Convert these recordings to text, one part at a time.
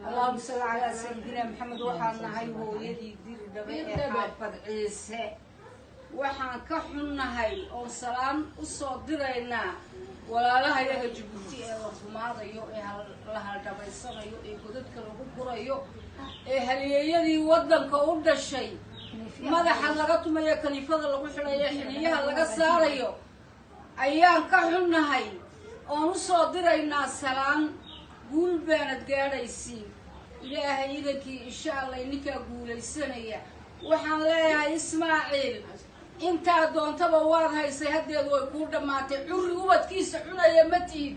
اللهم صل على سيدنا محمد وحنا هاي هو يدي دير دبي حافظ عيسى waxaan ka xunnahay oo salaan u soo diraynaa walaalaha iyaga Djibouti ee la xumaadayo ee la haldhabaysanayo ee godadka lagu gurayo ee halyeeyadii wadanka u dhashay madaxa laga tumayo kaniifada lagu xirayo xiliyaha laga saarayo ayaan ka xunnahay oo u soo diraynaa salaan guul baanad gaadhaysiin ilaahay idinkii insha Allah ininka guulaysanaya waxaan leeyahay Ismaaciil inta doontaba waad haysay hadeed way ku dhamaatay curri ubadkiisa cunaya matiid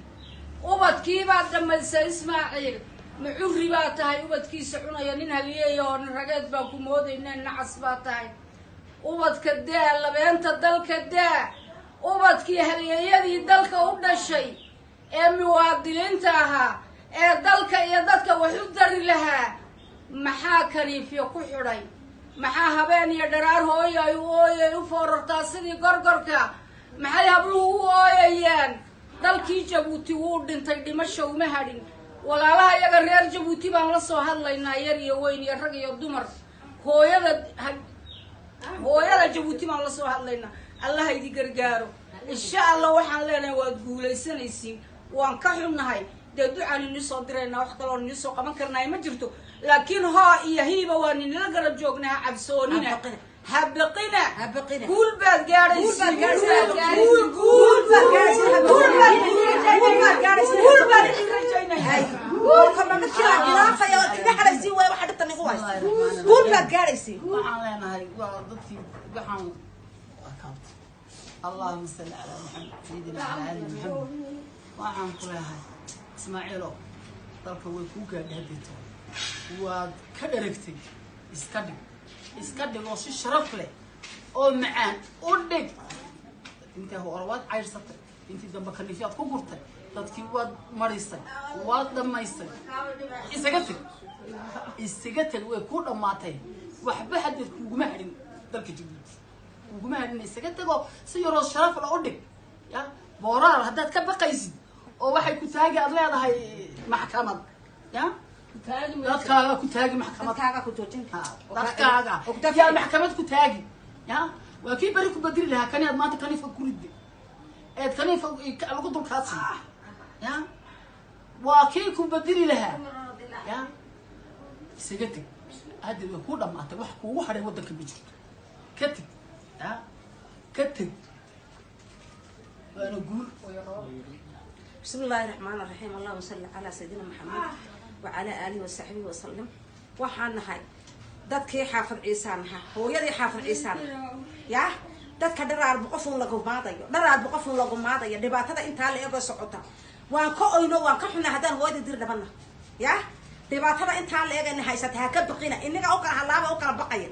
ubadkii baa dhamaysay Ismaaciil ma curri baa tahay ubadkiisa cunaya nin haliyeeyo oo rageed baa ku moodaynaa nacas baa tahay ubadka daa labeenta dalka daa ubadkii haliyeeyadii dalka u dhashay ee muwaadiniinta ahaa ee dalka iyo dadka wax u dari lahaa maxaa kaniifyo ku xidhay maxaa habeen iyo dharaar hooyay u foorartaa sidii gorgorka maxay habluhu u ooyayaan dalkii Djibouti wuu dhintay dhimasho uma hadhin walaalaha iyaga reer Djibouti baan la soo hadlaynaa yar iyo weyn iyo rag iyo dumar hooyada Djibouti baan la soo hadlaynaa Allah idin gargaaro insha Allah waxaan leenahay waad guulaysanaysiin waan ka xunnahay ducaan inuu soo dirayna wax kale oo inuu soo qaban karnaa ma jirto laakiin haa iyo hiiba waan inala garab joognaa cabsoonina habaqina guul baad gaadhaysiin اللهم صل على محمد سيدنا على آل محمد وعن كلها إسماعيلو ذلك ويكوكا هديته وكدركتي اسكدي وصي شرف له او معان ودق انت هو رواد عيرسته انت دم كنيفيات ku gurtay dadkii wad marisay wad dhamaysay isagatay way ku dhamaatay waxba hadid kuuma harin dalka Djibouti kuuma harin isagatago si yaro sharaf la u dhig ya boorar hadaad ka baqaysid oo waxay ku taagi aad leedahay maxkamad ya dadkaaga ku taagi maxkamad dadkaaga ku joojin dadkaaga ya maxkamad ku taagi ya waa kii bari ku badiri lahaa kaniad maanta kaniifa ku ridde eed kaniifa lagu dulkaasi ya waa kii ku badiri lahaa ya isagati hadii way ku dhamaatay wax kuugu haray wadanka ma jirto katib ya katib waana guul بسم الله الرحمن الرحيم اللهم صل على سيدنا محمد وعلى آله وصحبه وسلم وحنا هاي dadkii xaafad ciisaanaha hooyadii xaafad ciisaan ya dadka dharaar boqofun lagu maadayo dhibaatada inta la eego socota waan ka oyno waan ka xunaa hadaan hooyada dir dhabana ya dhibaatada inta la eego in haysata ka baqina inaga oo kala halaaba oo kala baqaya